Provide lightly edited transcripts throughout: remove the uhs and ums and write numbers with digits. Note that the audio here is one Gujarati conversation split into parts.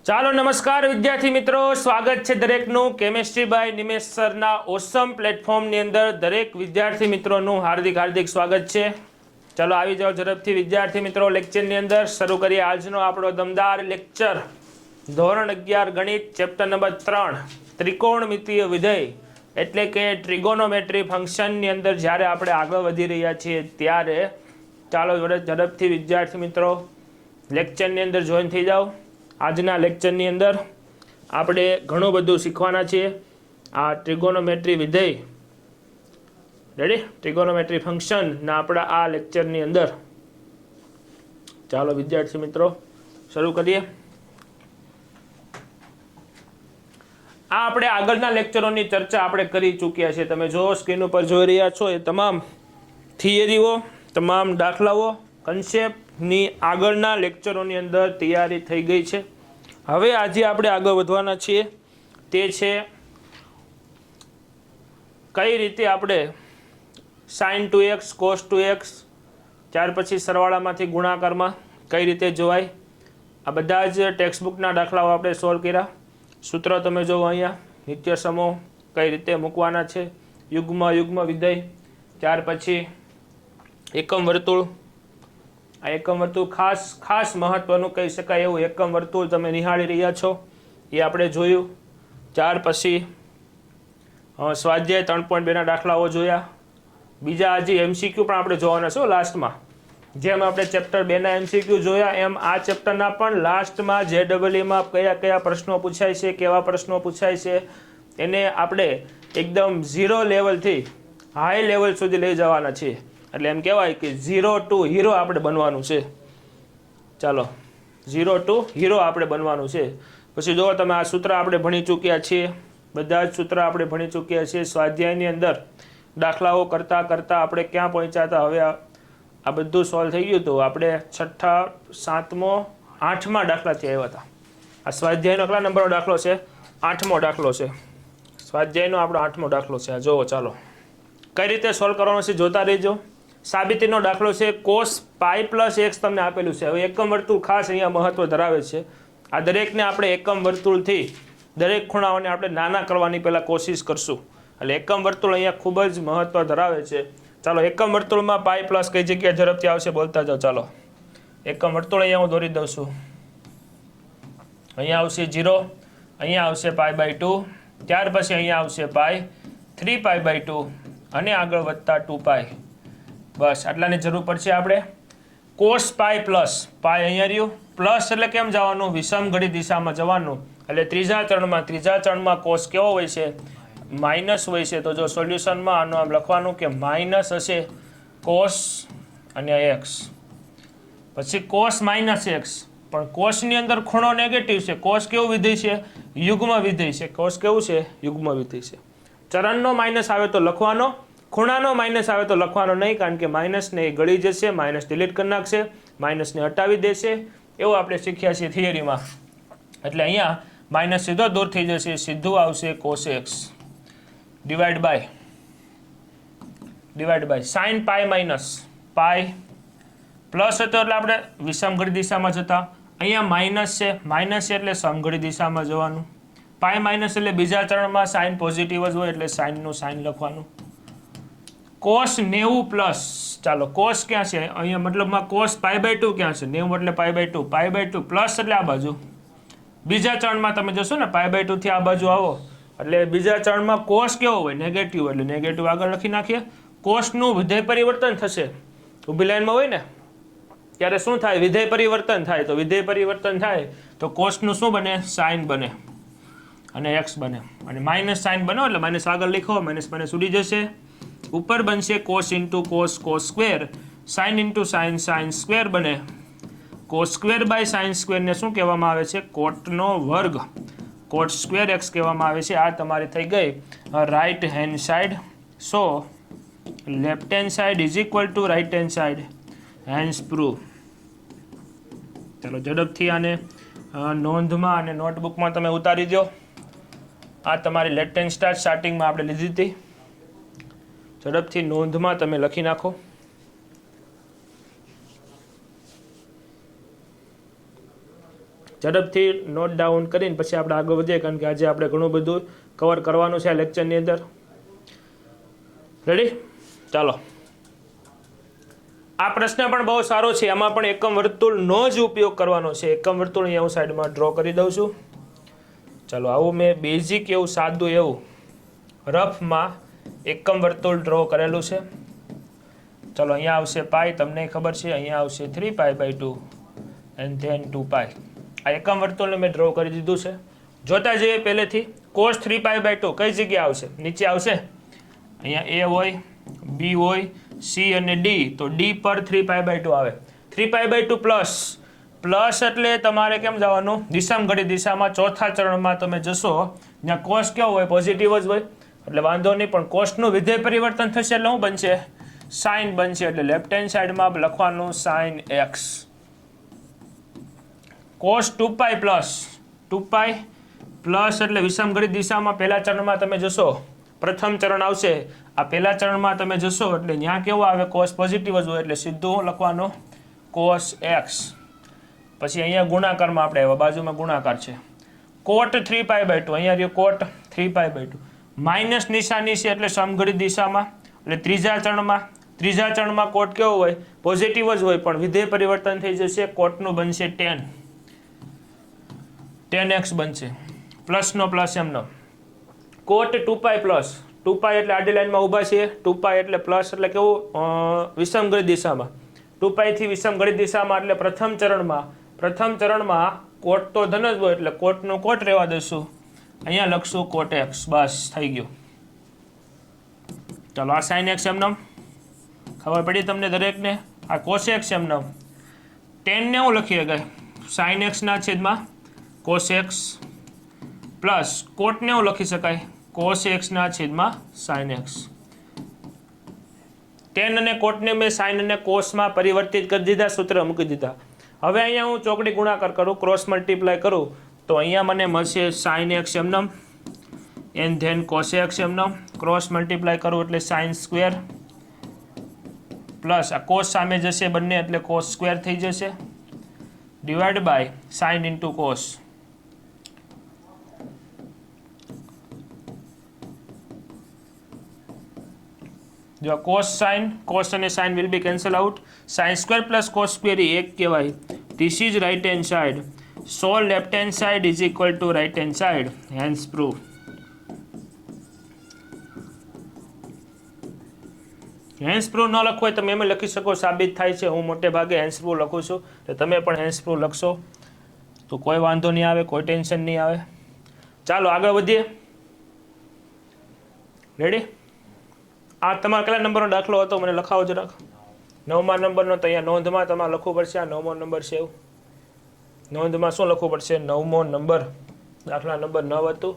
ચાલો નમસ્કાર વિદ્યાર્થી મિત્રો, સ્વાગત છે દરેકનું કેમેસ્ટ્રી બાય નિમેશ સરના ઓસમ પ્લેટફોર્મની અંદર દરેક વિદ્યાર્થી મિત્રોનું હાર્દિક સ્વાગત છે। ચાલો આવી જાઓ ઝડપથી વિદ્યાર્થી મિત્રો લેક્ચરની અંદર શરૂ કરીએ આજનો આપણો દમદાર લેક્ચર। ધોરણ 11 ગણિત ચેપ્ટર નંબર 3 ત્રિકોણમિતીય વિધેય એટલે કે ટ્રિગોનોમેટ્રી ફંક્શનની અંદર જ્યારે આપણે આગળ વધી રહ્યા છીએ ત્યારે ચાલો ઝડપથી વિદ્યાર્થી મિત્રો લેક્ચરની અંદર જોઈન થઈ જાઓ। આજના લેક્ચરની અંદર આપણે ઘણું બધું શીખવાના છીએ। આ ટ્રિગોનોમેટ્રી વિધેય રેડી ટ્રિગોનોમેટ્રી ફંક્શનના આપણા આ લેક્ચરની અંદર ચાલો વિદ્યાર્થી મિત્રો શરૂ કરીએ। આ આપણે આગળના લેક્ચરોની ચર્ચા આપણે કરી ચૂક્યા છીએ। તમે જો સ્ક્રીન ઉપર જોઈ રહ્યા છો એ તમામ થિયરીઓ, તમામ દાખલાઓ, કન્સેપ્ટની આગળના લેક્ચરોની અંદર તૈયારી થઈ ગઈ છે। હવે આજે આપણે આગળ વધવાના છીએ તે છે કઈ રીતે આપણે sin 2x cos 2x ત્યાર પછી સરવાળામાંથી ગુણાકારમાં કઈ રીતે જોવાય, આ બધા જ ટેક્સ્ટબુકના દાખલાઓ આપણે સોલ્વ કર્યા। સૂત્ર તમે જોવો અહીંયા, નિત્ય સમૂહ કઈ રીતે મૂકવાના છે, યુગ્મ વિધેય, ત્યાર પછી એકમ વર્તુળ। આ એકમ વર્તુળ ખાસ મહત્વનું કહી શકાય એવું એકમ વર્તુળ તમે નિહાળી રહ્યા છો એ આપણે જોયું। ત્યાર પછી સ્વાધ્યાય 3.2ના દાખલાઓ જોયા। બીજા હજી એમસીક્યુ પણ આપણે જોવાના છે લાસ્ટમાં। જેમ આપણે ચેપ્ટર 2ના એમસીક્યુ જોયા એમ આ ચેપ્ટરના પણ લાસ્ટમાં જેડબલઈમાં કયા પ્રશ્નો પૂછાય છે, કેવા પ્રશ્નો પૂછાય છે એને આપણે એકદમ 0 લેવલથી હાઈ લેવલ સુધી લઈ જવાના છીએ। એટલે એમ કહેવાય કે 0 to હીરો આપણે બનવાનું છે। ચાલો 0 to હીરો આપણે બનવાનું છે। પછી જો તમે આ સૂત્ર આપણે ભણી ચૂક્યા છીએ, બધા જ સૂત્ર આપણે ભણી ચૂક્યા છીએ। સ્વાધ્યાયની અંદર દાખલાઓ કરતાં આપણે ક્યાં પહોંચ્યા હતા, હવે આ બધું સોલ્વ થઈ ગયું હતું। આપણે 6ઠા 7મો 8મા દાખલાથી આવ્યા હતા। આ સ્વાધ્યાયનો કેટલા નંબરનો દાખલો છે? 8મો દાખલો છે। સ્વાધ્યાયનો આપણો 8મો દાખલો છે। આ જોવો ચાલો કઈ રીતે સોલ્વ કરવાનો છે જોતા રહેજો। સાબિતીનો દાખલો છે cos પાઈ પ્લસ x તમને આપેલું છે। હવે એકમ વર્તુળ ખાસ અહીંયા મહત્વ ધરાવે છે। આ દરેકને આપણે એકમ વર્તુળથી દરેક ખૂણાઓને આપણે નાના કરવાની પહેલાં કોશિશ કરશું। એટલે એકમ વર્તુળ અહીંયા ખૂબ જ મહત્વ ધરાવે છે। ચાલો એકમ વર્તુળમાં પાઈ પ્લસ કઈ જગ્યાએ ઝડપથી આવશે બોલતા જાઓ। ચાલો એકમ વર્તુળ અહીંયા હું દોરી દઉં છું। અહીંયા આવશે 0, અહીંયા આવશે π/2, ત્યાર પછી અહીંયા આવશે પાઈ 3π/2 અને આગળ વધતા 2π। બસ આટલાની જરૂર પડશે આપણે। કોસ પાઈ પ્લસ પાઈ અહીંયા રહ્યું, પ્લસ એટલે કેમ જવાનું? વિષમ ઘડી દિશામાં જવાનું। એટલે ત્રીજા ચરણમાં કોસ કેવો હોય છે? માઇનસ હોય છે। તો જો સોલ્યુશનમાં આનું આમ લખવાનું કે માઇનસ હશે કોસ અને એક્સ, પછી કોસ માઇનસ એક્સ, પણ કોસની અંદર ખૂણો નેગેટિવ છે। કોસ કેવું વિધેય છે? યુગ્મ વિધેય છે। કોસ કેવું છે? યુગ્મ વિધેય છે। ચરણનો માઇનસ આવે તો લખવાનો, ખૂણાનો માઇનસ આવે તો લખવાનો નહીં, કારણ કે માઇનસને એ ગળી જશે, માઇનસ ડિલીટ કરી નાખશે, માઇનસને હટાવી દેશે, એવું આપણે શીખ્યા છીએ થિયરીમાં। એટલે અહીંયા માઇનસ સીધો દૂર થઈ જશે, સીધું આવશે cos x divide by sine pi minus pi plus હતો એટલે આપણે વિષમઘડી દિશામાં જતા। અહીંયા માઇનસ છે, માઇનસ છે એટલે સમઘડી દિશામાં જવાનું। પાઈ માઇનસ એટલે બીજા ચરણમાં સાઇન પોઝિટિવ જ હોય એટલે સાઇનનું સાઇન લખવાનું। કોસ 90 પ્લસ, ચાલો કોસ ક્યાં છે અહીંયા, મતલબમાં કોસ π/2 ક્યાં છે? 90 એટલે π/2 પ્લસ એટલે આ બાજુ બીજા ચરણમાં તમે જોશો ને π/2 થી આ બાજુ આવો એટલે બીજા ચરણમાં કોસ કેવો હોય? નેગેટિવ, એટલે નેગેટિવ આગળ લખી નાખીએ। કોસનું વિધેય પરિવર્તન થશે, ઊભી લાઈનમાં હોય ને ત્યારે શું થાય? વિધેય પરિવર્તન થાય। તો વિધેય પરિવર્તન થાય તો કોસનું શું બને? સાઇન બને અને એક્સ બને, અને માઇનસ સાઇન બનો એટલે માઇનસ આગળ લખો, માઇનસ ઉડી જશે। ઉપર બનશે cos into cos, cos square, sine into sine, sine square બને। કોસ સ્ક્વેર બાય સાઇન સ્ક્વેરને શું કહેવામાં આવે છે? કોટનો વર્ગ, કોટ સ્ક્વેર એક્સ કહેવામાં આવે છે। આ તમારી થઈ ગઈ right hand side. So left hand side is equal to right hand side, hence prove. ચાલો ઝડપથી આને નોંધમાં અને નોટબુકમાં તમે ઉતારી દો। આ તમારી લેફ્ટ હેન્ડ સાઇડ સ્ટાર્ટિંગમાં આપણે લીધી હતી, ઝડપથી નોંધમાં તમે લખી નાખો। ઝડપથી નોટ ડાઉન કરીને પછી આપણે આગળ વધીએ, કારણ કે આજે આપણે ઘણું બધું કવર કરવાનું છે આ લેક્ચરની અંદર. રેડી? ચાલો. આ પ્રશ્ન પણ બહુ સારો છે. આમાં પણ એકમ વર્તુળનો જ ઉપયોગ કરવાનો છે. એકમ વર્તુળ અહીંયા હું સાઈડમાં ડ્રો કરી દઉં છું. ચાલો, આવું મેં બેઝિક એવું સાદું એવું રફમાં એકમ વર્તુળ ડ્રો કરેલું છે. ચાલો, અહીંયા આવશે પાઈ, તમને ખબર છે. અહીંયા આવશે 3π/2 એન્ડ ધેન 2π. આ એકમ વર્તુળને મેં ડ્રો કરી દીધું છે. જોતા જઈએ પહેલેથી. cos 3π/2 કઈ જગ્યાએ આવશે? નીચે આવશે. અહીંયા a હોય, b હોય, c અને d. તો d પર 3π/2 આવે. 3π/2 પ્લસ એટલે તમારે કેમ જવાનું? દિશામાં ઘડી દિશામાં ચોથા ચરણમાં તમે જશો, ત્યાં કોસ કેવો હોય? પોઝિટિવ જ હોય. એટલે વાંધો નહીં, પણ કોસનું વિધેય પરિવર્તન થશે એટલે શું બનશે? સાઇન બનશે. એટલે લેફ્ટ હેન્ડ સાઈડમાં લખવાનું sin x. cos 2π પ્લસ એટલે વિષમ ઘડી દિશામાં પહેલા ચરણમાં તમે જશો, પ્રથમ ચરણ આવશે. આ પહેલા ચરણમાં તમે જશો એટલે ત્યાં કેવું આવે? કોસ પોઝિટિવ જ હોય. એટલે સીધું લખવાનું cos x. પછી અહીંયા ગુણાકારમાં આપણે આવ્યા, બાજુમાં ગુણાકાર છે. cot 3π/2, અહીંયા રહ્યો cot 3π/2. માઇનસ નિશાની છે એટલે સમઘડી દિશામાં. એટલે ત્રીજા ચરણમાં કોટ કેવો હોય? પોઝિટિવ જ હોય, પણ વિધેય પરિવર્તન થઈ જશે. કોટનું બનશે 10x બનશે. પ્લસનો પ્લસ એમનો. કોટ 2π પ્લસ 2π એટલે આડી લાઈનમાં ઊભા છીએ. 2π એટલે પ્લસ એટલે કેવું? વિષમ ઘડી દિશામાં. 2π થી વિષમ ઘડી દિશામાં એટલે પ્રથમ ચરણમાં કોટ તો ધન જ હોય, એટલે કોટનું કોટ રહેવા દઈશું. અહીંયા લખશું કોટ x. બસ થઈ ગયું. ચાલો, આ sin x એમનો ખબર પડી તમને દરેકને. આ cos x એમનો 10 ને હું લખીએ ગઈ sin x ના છેદમાં cos x પ્લસ કોટ ને હું લખી શકાય cos x ના છેદમાં sin x. 10 અને કોટને મેં sin અને cosમાં પરિવર્તિત કરી દીધા, સૂત્ર મૂકી દીધા. હવે અહીંયા હું ચોકડી ગુણાકાર કરું, ક્રોસ મલ્ટીપ્લાય કરું, તો અહીંયા મને મળશે sin x એમનો એન્ડ ધેન cos x એમનો. ક્રોસ મલ્ટીપ્લાય કરું એટલે sin સ્ક્વેર પ્લસ આ cos સામે જશે બંને એટલે cos સ્ક્વેર થઈ જશે divide by sin into cos. જો cos અને sin will be cancel out. sin square plus cos square એ એક કહેવાય. This is right hand side. So left hand side is equal to right hand side. Hence proof. Hence proof ન લખવું હોય તમે એમ લખી શકો, સાબિત થાય છે. હું મોટે ભાગે હેન્સ પ્રૂફ લખું છું, તો તમે પણ હેન્સ પ્રૂફ લખશો તો કોઈ વાંધો નહીં આવે, કોઈ ટેન્શન નહીં આવે. ચાલો આગળ વધીએ. રેડી? આ તમારા કેટલા નંબરનો દાખલો હતો મને લખાવો જરાક. 9મા નંબરનો. તો અહીંયા નોંધમાં તમારે લખવું પડશે. આ 9મો નંબર છે. એવું નોંધમાં શું લખવું પડશે? 9મો નંબર. દાખલા નંબર 9 હતું.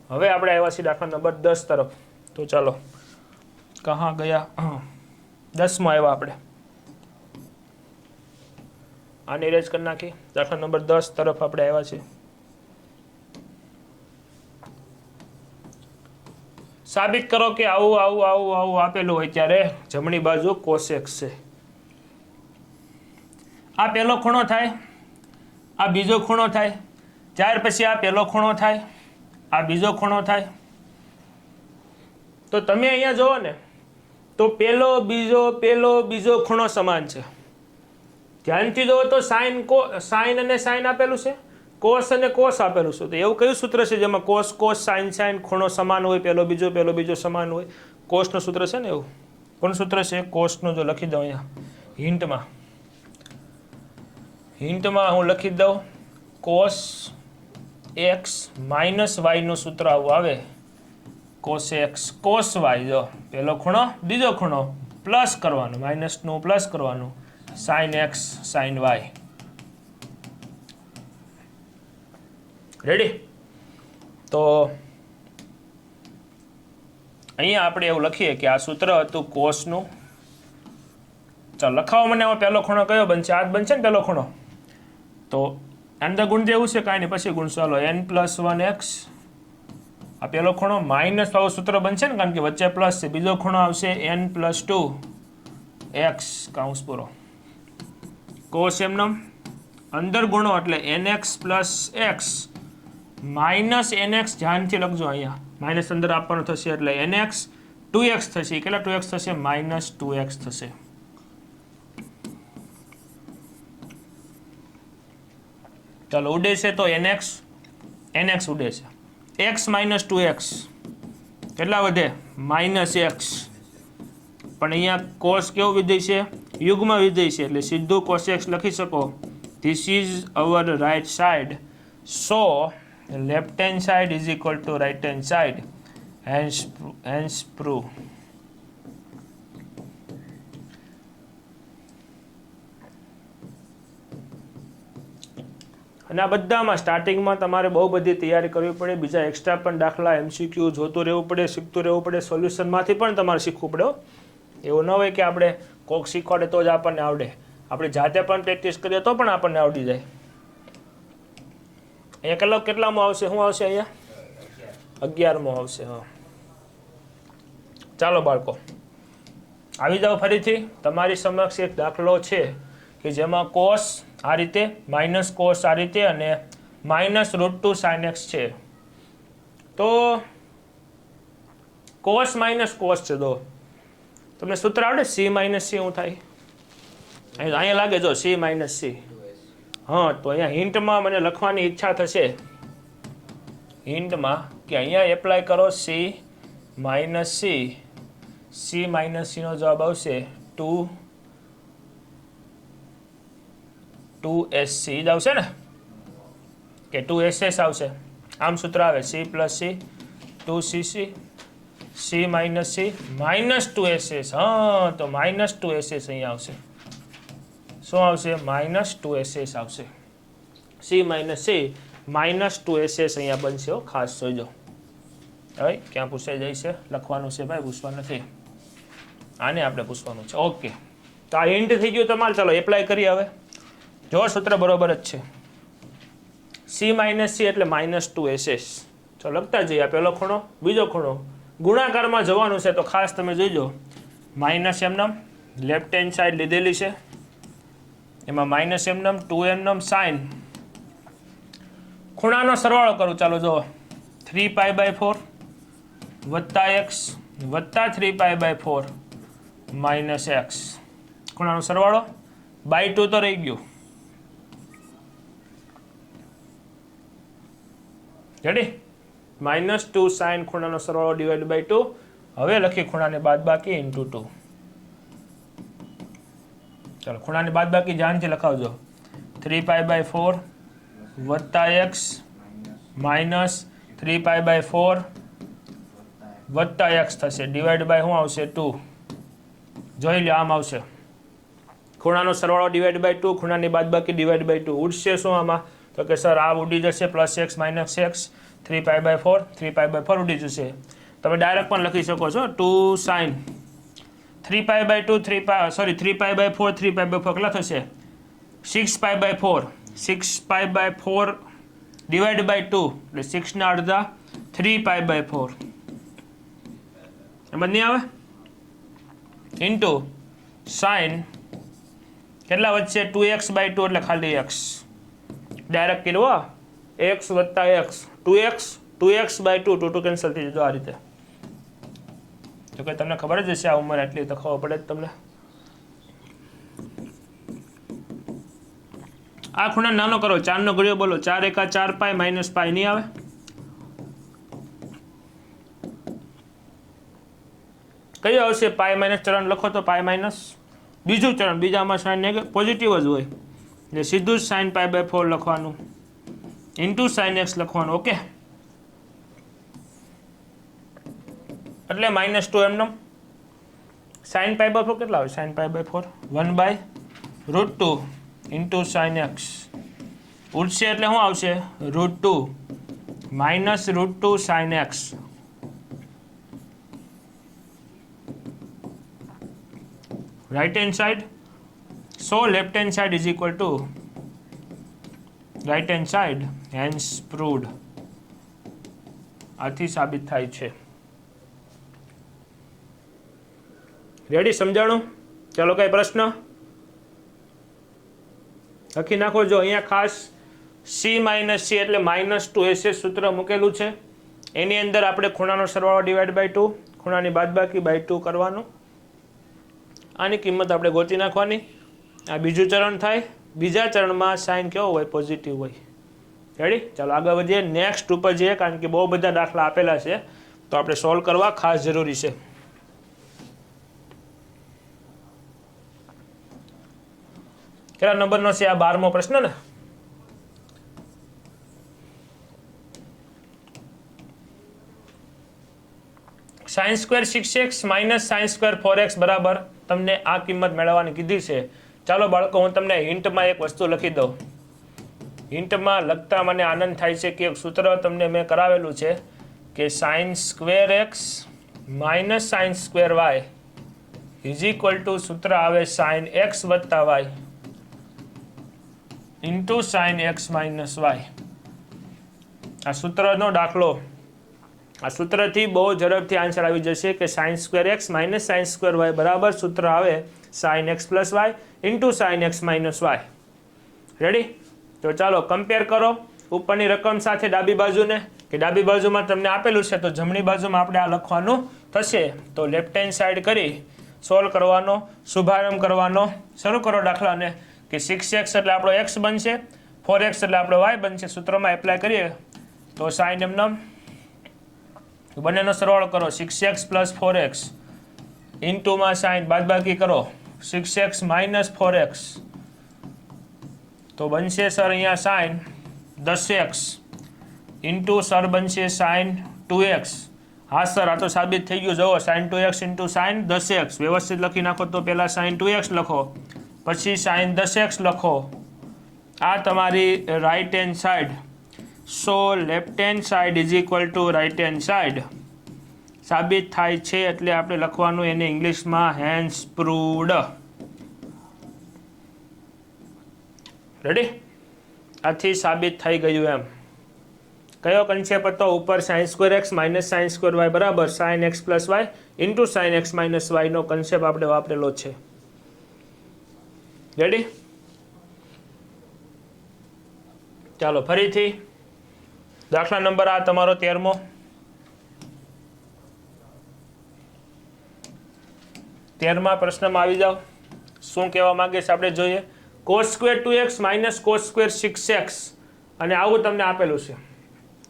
હવે આપણે આવ્યા છીએ દાખલા નંબર 10 તરફ. તો ચાલો, કહાં ગયા? 10માં આવ્યા આપણે. આને રેજ કરી નાખી. દાખલા નંબર 10 તરફ આપણે આવ્યા છીએ. સાબિત કરો કે આવું આપેલું હોય ત્યારે જમણી બાજુ cos x છે. આ પહેલો ખૂણો થાય, આ બીજો ખૂણો થાય, ત્યાર પછી આ પહેલો ખૂણો થાય, આ બીજો ખૂણો થાય. તો તમે અહીંયા જુઓ ને, તો પહેલો બીજો ખૂણો સમાન છે. ધ્યાનથી જુઓ તો sin અને sin આપેલું છે, cos અને cos આપેલું છે. તો એવું કયું સૂત્ર છે જેમાં cos sin ખૂણો સમાન હોય? પહેલો બીજો સમાન હોય. cos નું સૂત્ર છે ને. એવું કોણ સૂત્ર છે? cos નું. જો લખી દઉં અહીંયા હિન્ટમાં હું લખી દઉં, cos x માઇનસ y નું સૂત્ર આવું આવે. cos x cos y. જો પહેલો ખૂણો બીજો ખૂણો પ્લસ કરવાનો, માઇનસનું પ્લસ કરવાનું, sin x sin y. Ready? તો અહીંયા આપણે એવું લખીએ કે આ સૂત્ર હતું કોસનું. ચાલો લખાવો મને. આમાં પહેલો ખૂણો કયો બનશે? આ જ બનશે ને પહેલો ખૂણો. તો અંદર ગુણ જેવું છે, કાંઈ નહીં, પછી ગુણ. ચાલો n+1x. આ પહેલો ખૂણો માઇનસ વાળું સૂત્ર બનશે ને, કારણ કે વચ્ચે પ્લસ છે. બીજો ખૂણો આવશે n+2x કૌંસ પૂરો. cos એમનો અંદર ગુણો એટલે nx plus x minus nx, ધ્યાનથી લખજો, અહીંયા માઇનસ અંદર આપવાનું થશે એટલે nx 2x થશે. કેટલા 2x થશે? માઇનસ 2x થશે. ચાલો ઉડે છે તો nx ઉડે છે. x માઇનસ 2x કેટલા વધે? Minus x. પણ અહીંયા cos કેવું વિધેય છે? યુગ્મ વિધેય છે એટલે સીધું cos x લખી શકો. This is our right side, so left hand side is equal to right hand side, hence prove. અને આ બધામાં સ્ટાર્ટિંગમાં તમારે બહુ બધી તૈયારી કરવી પડે, બીજા એક્સ્ટ્રા પણ દાખલા MCQ જોતું રહેવું પડે, શીખતું રહેવું પડે, સોલ્યુશનમાંથી પણ તમારે શીખવું પડે. એવું ન હોય કે આપણે કોક શીખવાડે તો જ આપણને આવડે, આપણે જાતે પણ પ્રેક્ટિસ કરીએ તો પણ આપણને આવડી જાય. અહીંયા કેટલામાં આવશે? શું આવશે અહીંયા? 11મો આવશે. હા, ચાલો બાળકો આવી જાઓ ફરીથી. તમારી સમક્ષ એક દાખલો છે કે જેમાં કોસ આ રીતે, માઇનસ કોસ આ રીતે અને માઇનસ √2 sin x છે. તો કોસ માઇનસ કોસ છે. તો તમને સૂત્ર આવડે? c માઇનસ c શું થાય? અહીંયા લાગે જો c માઇનસ c. હા, તો અહીંયા હિન્ટમાં મને લખવાની ઈચ્છા થશે, હિન્ટમાં કે અહીંયા એપ્લાય કરો c minus c. c minus c નો જવાબ આવશે 2sc જ આવશે ને, કે 2ss આવશે. આમ સૂત્ર આવે c plus c 2cc, c minus c minus 2ss. હા, તો માઇનસ 2ss અહીંયા આવશે. શું આવશે? માઇનસ 2ss આવશે. c minus c minus 2ss અહીંયા બનશે. ખાસ જોઈજો. હવે ક્યાં પૂછાઈ જાય છે? લખવાનું છે ભાઈ, પૂછવા નથી. આને આપણે પૂછવાનું છે. ઓકે, તો આ હિન્ટ થઈ ગયું તમારે. ચાલો એપ્લાય કરીએ હવે. જો સૂત્ર બરોબર જ છે. c માઇનસ c એટલે માઇનસ 2ss. ચાલો લખતા જઈએ. પહેલો ખૂણો, બીજો ખૂણો, ગુણાકારમાં જવાનું છે તો ખાસ તમે જોઈજો. માઇનસ એમનમ લેફ્ટ હેન્ડ સાઈડ લીધેલી છે, એમાં માઇનસ એમનમ 2m સાઇન. ખૂણાનો સરવાળો કરું. ચાલો જો 3π/4 વત્તા x વત્તા 3π/4 માઇનસ x. ખૂણાનો સરવાળો બાય 2 તો રહી ગયું. રેડી? માઇનસ 2 સાઇન ખૂણાનો સરવાળો ડિવાઈડ બાય 2. હવે લખી ખૂણાને બાદબાકી ઇન્ટુ 2. ચાલો ખૂણાની બાદબાકી ધ્યાનથી લખાવજો. 3π/4 વત્તા x માઇનસ 3π/4 વત્તા x થશે. ડિવાઈડ બાય શું આવશે? 2. જોઈ લો, આમ આવશે. ખૂણાનો સરવાળો ડિવાઈડ બાય 2, ખૂણાની બાદબાકી ડિવાઈડ બાય 2. ઉડશે શું આમાં? તો કે સર આ ઉડી જશે પ્લસ x માઇનસ x. 3π/4 ઉડી જશે. તમે ડાયરેક્ટ પણ લખી શકો છો 2 સાઇન 3π/2 3π/4 કેટલા થશે? 6π/4 6π/4 ડિવાઈડ બાય 2 એટલે 6 ના અડધા 3π/4 એમ નહીં આવે? ઇન્ટુ સાઇન કેટલા વધશે? 2x/2 એટલે ખાલી x. ડાયરેક્ટ કર્યો x વત્તા x 2x/2 2 કેન્સલ થઈ જજો આ રીતે. તો કે તમને ખબર જ હશે આ ઉંમર એટલી તો ખબર પડે જ તમને. આ ખૂણા નાનો કરો. 4 નો ઘડિયો બોલો. 4 એકા 4π માઇનસ π નહીં આવે? કયું આવશે? પાઈ માઇનસ ચરણ લખો તો પાઈ માઇનસ બીજું ચરણ. બીજામાં સાઇન પોઝિટિવ જ હોય એટલે સીધું જ સાઇન π/4 લખવાનું ઇન્ટુ સાઇન x લખવાનું. ઓકે, એટલે માઇનસ 2 એમનો. સાઇન π/4 કેટલા આવે? Sine π/4 1/√2 into sine x. ઉડશે એટલે શું આવશે? √2 minus √2 sine x. Right hand side, so left hand side is equal to right hand side, hence proved. આથી સાબિત થાય છે. રેડી? સમજાણું? ચાલો કઈ પ્રશ્ન? લખી નાખો. જો અહીંયા ખાસ c માઇનસ c એટલે -2ss સૂત્ર મૂકેલું છે. એની અંદર આપણે ખૂણાનો સરવાળો ડિવાઈડ બાય 2, ખૂણાની બાદબાકી બાય 2 કરવાનું. આની કિંમત આપણે ગોતી નાખવાની. આ બીજું ચરણ થાય. બીજા ચરણમાં સાઇન કેવો હોય? પોઝિટિવ હોય. રેડી? ચાલો આગળ વધીએ. નેક્સ્ટ ઉપર જઈએ, કારણ કે બહુ બધા દાખલા આપેલા છે તો આપણે સોલ્વ કરવા ખાસ જરૂરી છે. કેટલા નંબરનો છે આ 12મો પ્રશ્ન ને? sin square 6x minus sin square 4x બરાબર તમને આ કિંમત મેળવવાની કીધી છે. ચાલો બાળકો, હું તમને હિન્ટમાં એક વસ્તુ લખી દઉં. હિન્ટમાં લખતા મને આનંદ થાય છે કે એક સૂત્ર તમને મેં કરાવેલું છે કે sin square x minus sin square y is equal two સૂત્ર આવે sin x વત્તા y into sin x minus y. આ સૂત્રનો દાખલો, આ સૂત્રથી બહુ ઝડપથી આન્સર આવી જશે કે sin square x minus sin square y બરાબર સૂત્ર આવે sin x plus y into sin x minus y. Ready? તો ચાલો કમ્પેર કરો ઉપરની રકમ સાથે ડાબી બાજુને, કે ડાબી બાજુમાં તમને આપેલું છે તો જમણી બાજુમાં આપણે આ લખવાનું થશે. તો લેફ્ટ હેન્ડ સાઈડ કરી સોલ્વ કરવાનો, શુભારંભ કરવાનો. શરૂ કરો દાખલાને કે 6x એટલે આપણો x બનશે, 4x એટલે આપણો y બનશે. સૂત્રમાં એપ્લાય કરીએ તો sin એમનેમ બંનેનો સરવાળો કરો 6x પ્લસ 4x ઇન્ટુમાં sin બાદબાકી કરો 6x માઇનસ 4x તો બનશે સર અહીંયા sin 10x ઇન્ટુ સર બનશે sin 2x. હા સર, આ તો સાબિત થઈ ગયું. જુઓ sin 2x into sin 10x વ્યવસ્થિત લખી નાખો. તો પહેલાં sin 2x લખો, પછી sin 10x લખો. આ તમારી right hand side. So left hand side is equal two right hand side સાબિત થાય છે એટલે આપણે લખવાનું એને ઇંગ્લિશમાં હેન્સ પ્રૂવડ. રેડી? આથી સાબિત થઈ ગયું એમ. કયો કન્સેપ્ટ હતો? ઉપર sin square x minus sin square y બરાબર sin x plus y into sin x minus y નો કન્સેપ્ટ આપણે વાપરેલો છે. રેડી? ચાલો ફરીથી દાખલા નંબર આ તમારો 13મો. 13મા પ્રશ્નમાં આવી જાઓ. શું કહેવા માંગે છે આપણે જોઈએ. cos square 2x minus cos square 6x અને આવું તમને આપેલું છે.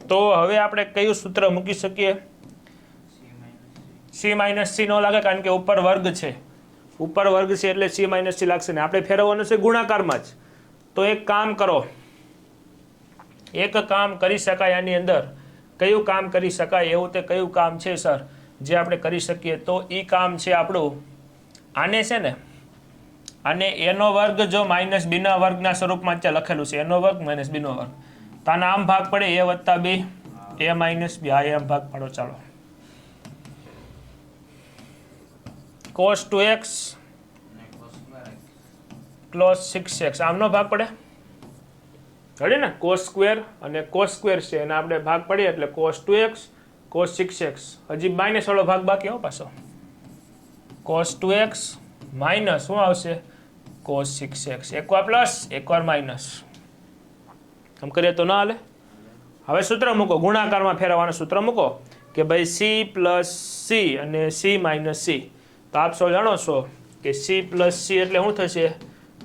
તો હવે આપણે કયું સૂત્ર મૂકી શકીએ? c માઇનસ c નો લાગે, કારણ કે ઉપર વર્ગ છે. ઉપર વર્ગ છે એટલે c માઇનસ c લાગશે ને. આપણે ફેરવવાનું છે ગુણાકારમાં જ. તો એક કામ કરો, એક કામ કરી શકાય. આની અંદર કયું કામ કરી શકાય? એવું તે કયું કામ છે સર જે આપણે કરી શકીએ? તો એ કામ છે આપણું આને છે ને, આને એનો વર્ગ જો માઇનસ બીના વર્ગના સ્વરૂપમાં ત્યાં લખેલું છે, એનો વર્ગ માઇનસ બીનો વર્ગ, તો આના આમ ભાગ પડે a વત્તા b, a માઇનસ b. હા, એમ ભાગ પાડો. ચાલો cos 2x cos 6x આમનો ભાગ પડે. રેડી ને? cos સ્ક્વેર અને cos સ્ક્વેર છે અને આપણે ભાગ પડીએ એટલે cos 2x cos 6x. હજી માઇનસ વાળો ભાગ બાકી હો પાછો. cos 2x માઇનસ શું આવશે? cos 6x. એકવાર પ્લસ એકવાર માઇનસ. આમ કરીએ તો ના હાલે. હવે સૂત્ર મૂકો, ગુણાકારમાં ફેરવવાનું સૂત્ર મૂકો કે ભાઈ c પ્લસ c અને c માઇનસ c. તો આપ સૌ જાણો છો કે c પ્લસ c એટલે શું થશે?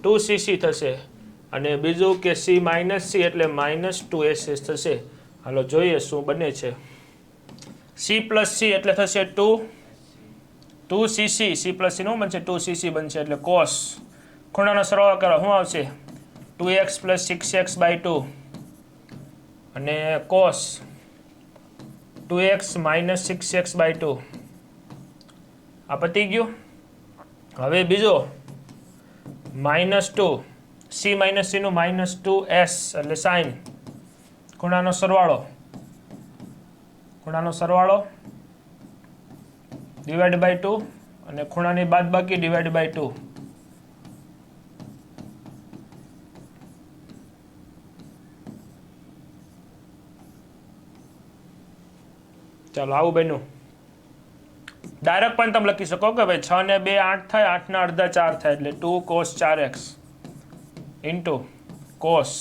2cc થશે. અને બીજું કે c માઇનસ c એટલે માઇનસ 2ss થશે. હાલો જોઈએ શું બને છે. c પ્લસ c એટલે થશે 2cc. c પ્લસ c નું બનશે 2cc બનશે એટલે cos. ખૂણાનો સરવાળો કરો શું આવશે? 2x પ્લસ 6x બાય 2 અને cos 2x minus 6x by 2. આ પતી ગયું. હવે બીજો -2 c માઇનસ c નું -2s એટલે sin. ખૂણાનો સરવાળો ડિવાઈડ બાય 2 અને ખૂણાની બાદબાકી ડિવાઈડ બાય 2. ચાલો આવું બન્યું. ડાયરેક્ટ પણ તમે લખી શકો કે ભાઈ 6 ને 2 8 થાય, 8 ના અડધા 4 થાય એટલે 2 cos 4x ઇન્ટુ કોસ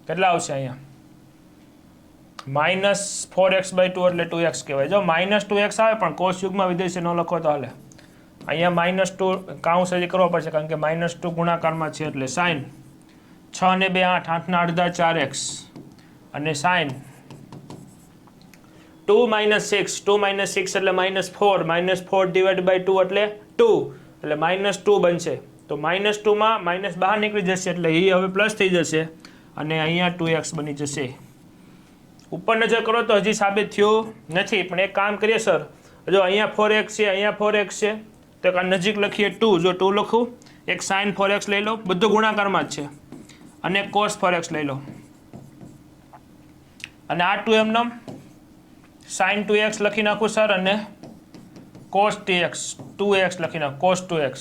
કેટલા આવશે અહીંયા -4x/2 એટલે 2x કહેવાય. જો -2x આવે પણ કોસ યુગમાં વિધેય છે ન લખો તો હાલે. અહીંયા -2 કાઉન્સ હજી કરવો પડશે કારણ કે -2 ગુણાકારમાં છે એટલે સાઇન 6 ને 2 8 8 ના અડધા 4x અને સાઇન 2 - 6 2 - 6 એટલે -4 -4/2 એટલે 2 એટલે -2 બનશે. તો -2 માં માઇનસ બહાર નીકળી જશે એટલે એ હવે પ્લસ થઈ જશે અને અહીંયા 2x બની જશે. ઉપર નજર કરો તો હજી સાબિત થયું નથી પણ એક કામ કરીએ સર, જો અહીંયા 4x છે અહીંયા 4x છે તો નજીક લખીએ 2. જો 2 લખું એક sin 4x લઈ લો, બધું ગુણાકારમાં જ છે અને cos 4x લઈ લો અને આ 2 એમનેમ sin 2x લખી નાખું સર અને cos 2x લખી નાખું cos 2x.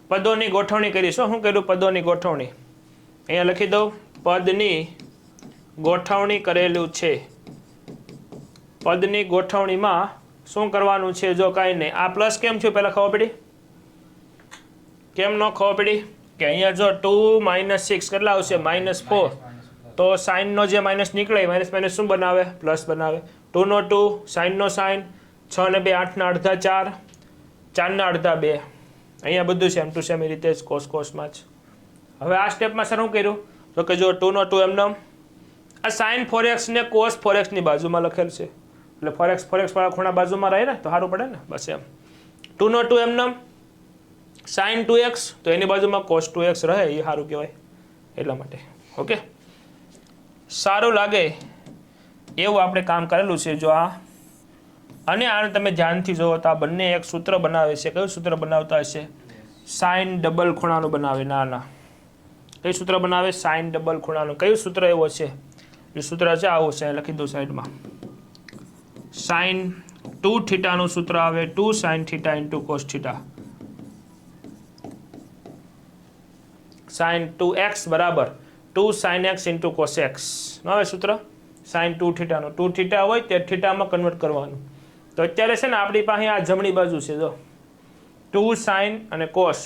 પદોની ગોઠવણી કરીશું. શું કર્યું? પદોની ગોઠવણી અહીંયા લખી દઉં. પદની ગોઠવણી કરેલું છે. પદની ગોઠવણીમાં શું કરવાનું છે? જો કાંઈ નહીં. આ પ્લસ કેમ થયું પહેલાં ખબર પડી? કેમ ન ખબર પડી? કે અહીંયા જો 2 - 6 કેટલા આવશે? -4. તો સાઇનનો જે માઇનસ નીકળે માઇનસ માઇનસ શું બનાવે? પ્લસ બનાવે. 2 નો 2 સાઇનનો સાઇન 6 ને 2 8 ના અડધા 4 4 ના અડધા 2. અહીંયા બધું સેમ ટુ સેમ એ રીતે જ કોસમાં જ. હવે આ સ્ટેપમાં સર શું કર્યું? તો કે જો 2 નો 2 એમનેમ આ sin 4x ને cos 4x ની બાજુમાં લખેલ છે એટલે 4x વાળા ખૂણા બાજુમાં રહે ને તો સારું પડે ને. બસ એમ 2 નો 2 એમનેમ sin 2x તો એની બાજુમાં cos 2x રહે એ સારું કહેવાય એટલા માટે. ઓકે, સારું લાગે એવું આપણે કામ કરેલું છે. જો આ અને આને તમે ધ્યાનથી જુઓ તો આ બંને એક સૂત્ર બનાવે છે. કયું સૂત્ર બનાવતા હશે? સાઇન ડબલ ખૂણાનું બનાવે. ના કયું સૂત્ર બનાવે? સાઇન ડબલ ખૂણાનું. કયું સૂત્ર એવો છે? એ સૂત્ર છે આવું છે, લખી દો સાઈડમાં. સાઇન 2θ નું સૂત્ર આવે 2 sin θ * cos θ. sin 2x બરાબર 2 sin x * cos x નો આવે સૂત્ર. sin 2θ નું 2θ હોય તે થીટામાં કન્વર્ટ કરવાનું. તો અત્યારે છે ને આપણી પાસે આ જમણી બાજુ છે. જો 2 sin અને cos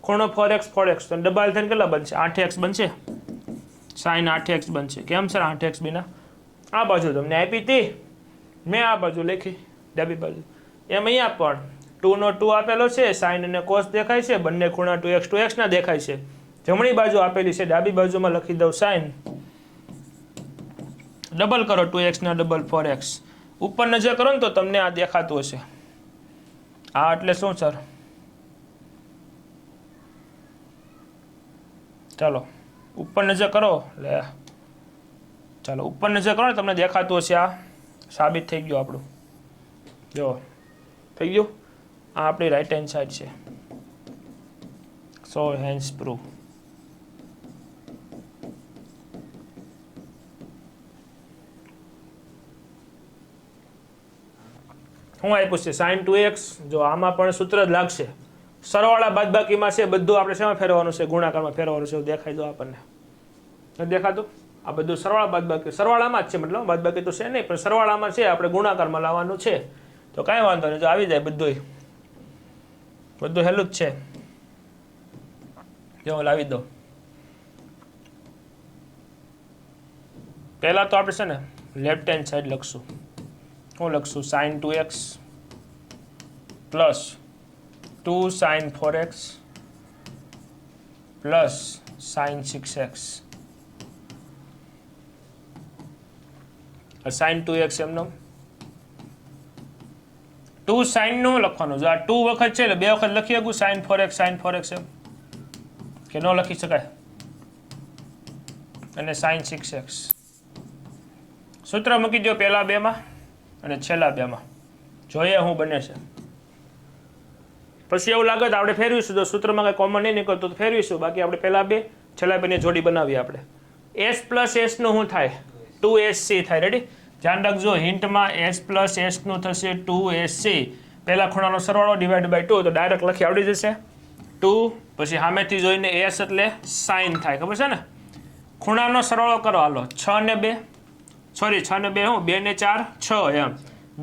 ખૂણો 4x તો ડબલ થઈને કેટલા બનશે? 8x બનશે. sin 8x બનશે. કેમ સર 8x બીના? આ બાજુ તમને આપી હતી મેં, આ બાજુ લખી ડાબી બાજુ. એમ અહીંયા પણ 2 નો 2 આપેલો છે, sin અને cos દેખાય છે, બંને ખૂણા 2x ના દેખાય છે. જમણી બાજુ આપેલી છે, ડાબી બાજુમાં લખી દઉં sin. ડબલ કરો 2x ના ડબલ 4x. ઉપર નજર કરો ને તો તમને આ દેખાતું હશે. આ એટલે શું સર? ચાલો ઉપર નજર કરો. ચાલો ઉપર નજર કરો ને તમને દેખાતું હશે. આ સાબિત થઈ ગયું આપણું. જો થઈ ગયું. આ આપણી રાઈટ હેન્ડ સાઈડ છે. સો હેન્સ પ્રૂફ. શું આપ્યું છે? sin 2x. જો આમાં પણ સૂત્ર જ લાગશે. સરવાળા બાદબાકીમાં છે, બધું આપણે શેમાં ફેરવવાનું છે? ગુણાકારમાં ફેરવવાનું છે. દેખાય જો આપણને નથી દેખાતું? આ બધું સરવાળા બાદબાકી સરવાળામાં જ છે, મતલબ બાદબાકી તો છે નહીં પણ સરવાળામાં છે, આપણે ગુણાકારમાં લાવવાનું છે. તો કાંઈ વાંધો નહીં, જો આવી જાય બધું હેલું જ છે. જો લાવી દો. પહેલા તો આપણે છે ને લેફ્ટ હેન્ડ સાઈડ લખશું. શું લખશું? sin 2x plus 2 sin 4x plus sin 6x. sin 2x એમનો 2 sin નું લખવાનું. જો આ 2 વખત છે એટલે 2 વખત લખી શકું sin 4x એમ કે ન લખી શકાય? અને sin 6x સૂત્ર મૂકી દો પહેલા 2 માં અને છેલ્લા 2 માં. જોઈએ શું બને છે. પછી એવું લાગે તો આપણે ફેરવીશું. જો સૂત્રમાં કંઈ કોમન નહીં નીકળતું તો ફેરવીશું. બાકી આપણે પહેલા 2 છેલ્લા 2 ની જોડી બનાવીએ. આપણે s પ્લસ s નું શું થાય? 2sc થાય. રેડી? ધ્યાન રાખજો હિન્ટમાં s પ્લસ s નું થશે 2sc. પહેલા ખૂણાનો સરવાળો ડિવાઈડ બાય 2 તો ડાયરેક્ટ લખી આવડી જશે 2. પછી સામેથી જોઈને s એટલે સાઇન થાય. ખબર છે ને? ખૂણાનો સરવાળો કરો હાલો. 6 ને 2 સોરી 6 ને 2 હું 2 ને 4 6 એમ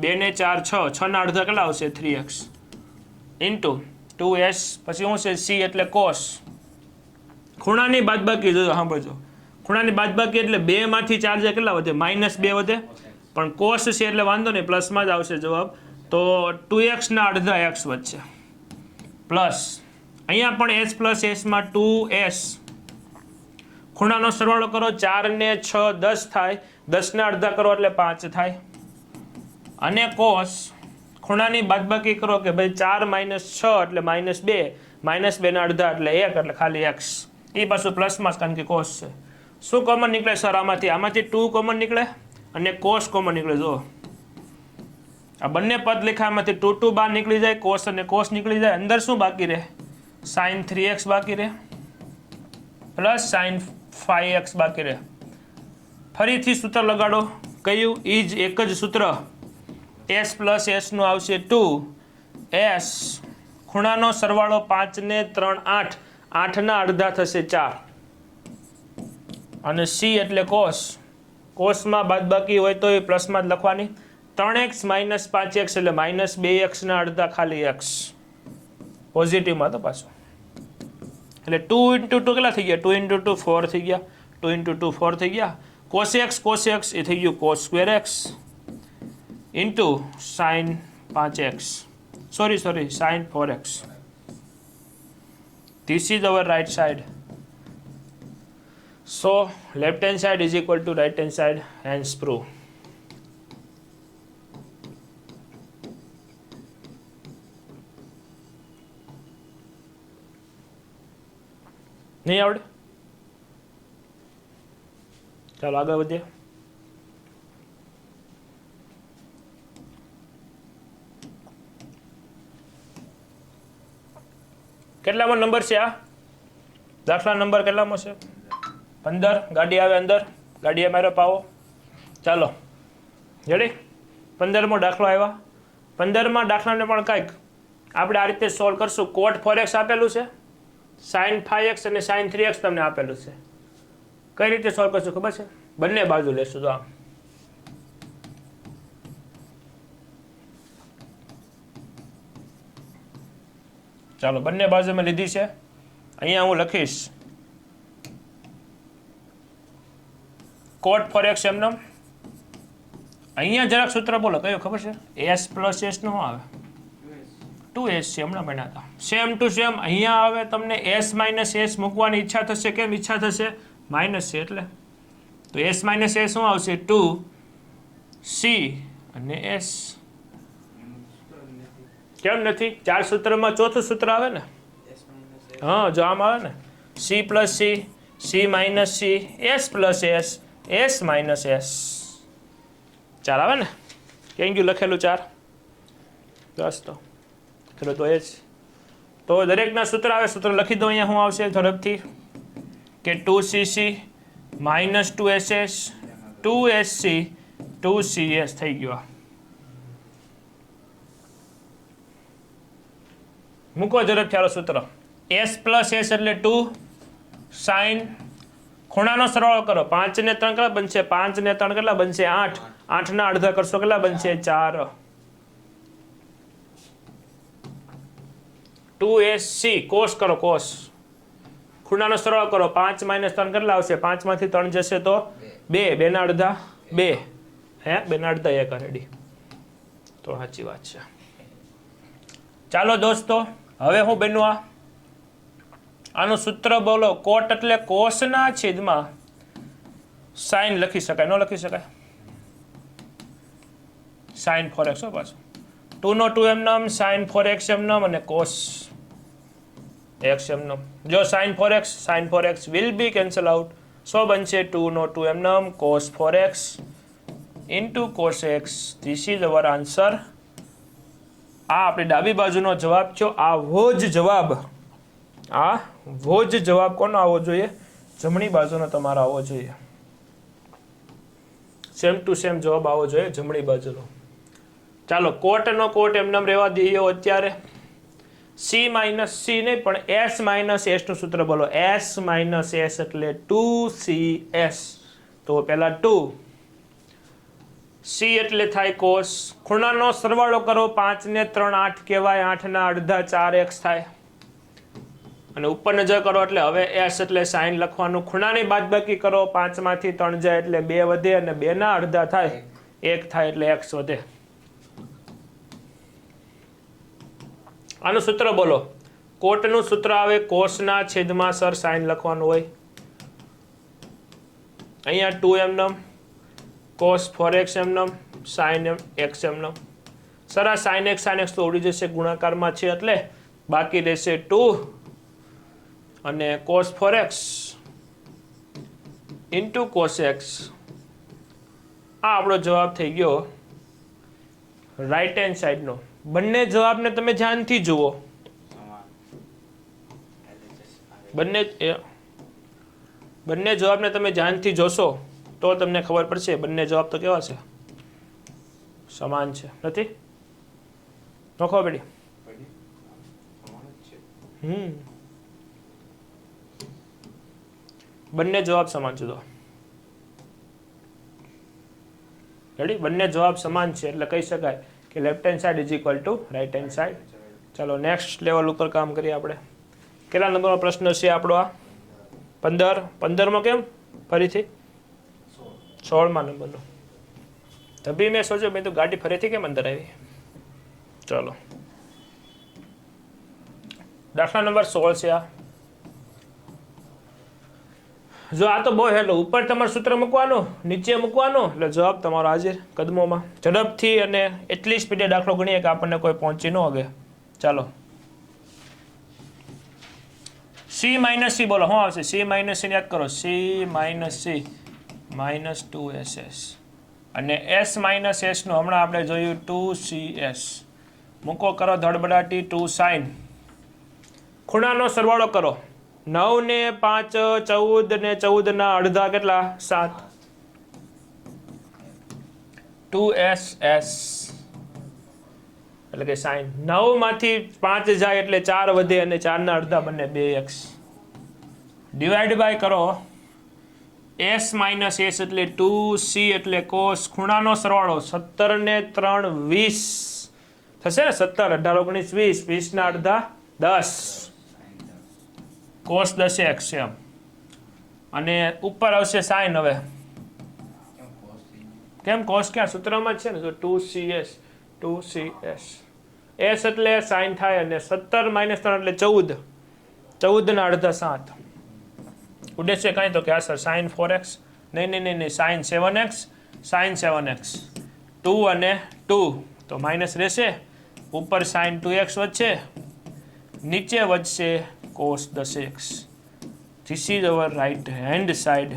2 ને 4 6 6 ના અડધા કેટલા આવશે? 3x ઇન્ટુ 2s પછી શું છે? c એટલે cos. ખૂણાની બાદબાકી જોજો, સાંભળજો ખૂણાની બાદબાકી એટલે 2 માંથી 4 જાય કેટલા વધે? -2 વધે. પણ કોસ છે એટલે વાંધો નહીં, પ્લસમાં જ આવશે જવાબ. તો 2x ના અડધા x વધશે પ્લસ અહીંયા પણ s પ્લસ s માં 2s. ખૂણાનો સરવાળો કરો, 4 ને 6 10 થાય, 10 ના અડધા કરો એટલે 5 થાય. અને કોસ ખૂણાની બાદબાકી કરો કે ભાઈ 4 - 6 એટલે -2, -2 ના અડધા એટલે 1 એટલે ખાલી x. એ પાછું પ્લસમાં કારણ કે કોસ છે. શું કોમન નીકળે સર આમાંથી? આમાંથી 2 કોમન નીકળે અને કોસ કોમન નીકળે. જો આ બંને પદ લેખામાંથી 2 2 બહાર નીકળી જાય, કોસ અને કોસ નીકળી જાય. અંદર શું બાકી રહે? sin 3x બાકી રહે પ્લસ sin 5x બાકી રહે. ફરીથી સૂત્ર લગાડો. કયું? ઈ જ એક જ સૂત્ર. s પ્લસ s નું આવશે 2s. ખૂણાનો સરવાળો 5 ને 3 8, 8 ના અડધા થશે 4. અને c એટલે કોસ. કોસમાં બાદબાકી હોય તો એ પ્લસમાં જ લખવાની. 3x - 5x એટલે -2x ના અડધા ખાલી x. પોઝિટિવમાં તો પાછું. એટલે 2 × 2 કેટલા થઈ ગયા? 2 × 2 4 થઈ ગયા. 2 × 2 4 થઈ ગયા. cos x એ થઈ ગયું cos square x into sin 5x. Sorry, sin 4x. This is our right side. So left hand side is equal to right hand side, hence prove. નહીં આવડે? ચાલો આગળ વધીએ. કેટલામો નંબર છે આ? દાખલા નંબર કેટલામો છે? 15. ગાડી આવે અંદર, ગાડીએ મારો પાવો. ચાલો રેડી. 15મો દાખલો આવ્યા. 15માં દાખલાને પણ કંઈક આપણે આ રીતે સોલ્વ કરશું. cot 4x આપેલું છે, sin 5x અને sin 3x તમને આપેલું છે. કઈ રીતે સોલ્વ કરશું ખબર છે? બંને બાજુ લેશું. તો આમ ચાલો બંને બાજુ મેં લીધી છે. અહીંયા હું લખીશ cot 4x એમનો. અહીંયા જરાક સૂત્ર બોલો કયું ખબર છે? s પ્લસ s નું શું આવે? 2s છે. હમણાં બન્યા હતા. સેમ ટુ સેમ અહીંયા આવે તમને s માઇનસ s મૂકવાની ઈચ્છા થશે. કેમ ઈચ્છા થશે? માઇનસ છે એટલે. તો s માઇનસ s શું આવશે? 2c અને s. કેમ નથી? 4 સૂત્રમાં ચોથું સૂત્ર આવે ને. હા જો આમ આવે ને, c plus c, c minus c, s plus s, s minus s. 4 આવે ને? કેમ ગયું લખેલું 4? બસ તો ચલો તો એ જ. તો દરેકના સૂત્ર આવે. સૂત્ર લખી દો. અહીંયા શું આવશે ઝડપથી કે 2cc minus 2ss 2sc 2cs થઈ ગયો. મૂકો ઝડપથી આલો સૂત્ર. s પ્લસ s એટલે 2 sin. ખૂણાનો સરવાળો કરો. 5 ને 3 કેટલા બનશે? 5 ને 3 કેટલા બનશે? 8. 8 ના અડધા કરશો કેટલા બનશે? 4. 2sc કોસ કરો. કોસ ખૂણાનો સરવાળો કરો. 5 - 3 કેટલા આવશે? 5 માંથી 3 જશે તો 2. 2 ના અડધા 2. હે 2 ના અડધા 1. રેડી. તો સાચી વાત છે. ચાલો દોસ્તો હવે હું બન્યું આનું સૂત્ર બોલો. કોટ એટલે કોસના છેદમાં સાઇન લખી શકાય. ન લખી શકાય? sin 4x પાછું 2 નો 2 એમનામ, sin 4x એમનામ અને cos x એમનામ. જો sin 4x will be cancel out. સો બનશે 2 નો 2 એમનામ, cos 4x into cos x. This is our answer. આ આપણી ડાબી બાજુનો જવાબ છે. આવો જ જવાબ કોનો આવવો જોઈએ? જમણી બાજુનો તમારો આવવો જોઈએ. સેમ ટુ સેમ જવાબ આવવો જોઈએ જમણી બાજુનો. ચાલો કોટ એમને રહેવા દઈએ અત્યારે. c માઇનસ c નહીં પણ s માઇનસ s નું સૂત્ર બોલો. s માઇનસ s એટલે 2cs. તો પહેલા 2 c એટલે થાય cos. ખૂણાનો સરવાળો કરો. 5 ને 3 8 કહેવાય. 8 ના અડધા 4x થાય. અને ઉપર નજર કરો એટલે હવે એસ એટલે સાઈન લખવાનું. ખૂણાની બાદબાકી કરો, 5 માંથી 3 જાય એટલે 2 વધે અને 2 ના અડધા થાય 1 થાય એટલે x વધે. આનું સૂત્ર બોલો. કોટનું સૂત્ર આવે કોસના છેદમાં સર સાઈન લખવાનું હોય. અહીંયા 2 એમનમ, કોસ 4x એમનમ, સાઈન x એમનમ. સર આ સાઈન x તો ઉડી જશે, ગુણાકારમાં છે એટલે બાકી રહેશે 2 અને cos 4x into cos x. આ આપણો જવાબ થઈ ગયો રાઈટ હેન્ડ સાઈડનો. બંને જવાબને તમે ધ્યાનથી જુઓ. બંને જવાબને તમે ધ્યાનથી જોશો તો તમને ખબર પડશે બંને જવાબ તો કેવા છે, સમાન છે. નથી નોખો બેડી. બંને જવાબ સમાન છે. તો રેડી, બંને જવાબ સમાન છે એટલે કહી શકાય કે left hand side is equal two right hand side. ચાલો નેક્સ્ટ લેવલ ઉપર કામ કરીએ આપણે. કેટલા નંબરનો પ્રશ્ન છે આપણો આ? 15. 15માં કેમ ફરીથી 16માં નંબરનો. તભી મેં સોચ્યું મેં તો ગાડી ફરીથી કેમ અંદર આવી. ચાલો દાખલા નંબર 16 છે આ. જો આ તો બહુ હેલો, ઉપર તમારે સૂત્ર મૂકવાનું, નીચે મૂકવાનું એટલે જવાબ તમારો હાજર કદમોમાં. ઝડપથી અને એટલી સ્પીડે દાખલો ગણીએ કે આપણને કોઈ પહોંચી ન શકે. ચાલો c માઇનસ c બોલો. શું આવશે? c માઇનસ c યાદ કરો. c minus c minus 2ss અને s માઇનસ s નું હમણાં આપણે જોયું 2cs. મૂકો કરો ધડબડાટી 2 સાઈન. ખૂણાનો સરવાળો કરો. 9 ને 5 14 ને 14 ના અડધા કેટલા? 7. 2ss એટલે કે સાઈન. 9 માંથી 5 જાય એટલે 4 વધે અને 4 ના અડધા બને 2x. ડિવાઈડ બાય કરો s માઇનસ s એટલે 2c એટલે cos. ખૂણાનો સરવાળો 17 ને 3 20 થશે ને. 17 18 19 20 20 ના અડધા 10 cos 10x એમ. અને ઉપર આવશે સાઈન. હવે કેમ cos ક્યાં સૂત્રમાં જ છે ને. તો 2cs 2cs s એટલે સાઈન થાય અને 17 માઇનસ 3 એટલે 14 14 ના અડધા 7 ઉડે છે કાંઈ. તો કે આ સર સાઈન 4x નહીં સાઈન 7x સાઈન 7x 2 અને 2 તો માઇનસ રહેશે. ઉપર સાઈન 2x વધશે, નીચે વધશે cos 10x. This is our right hand side,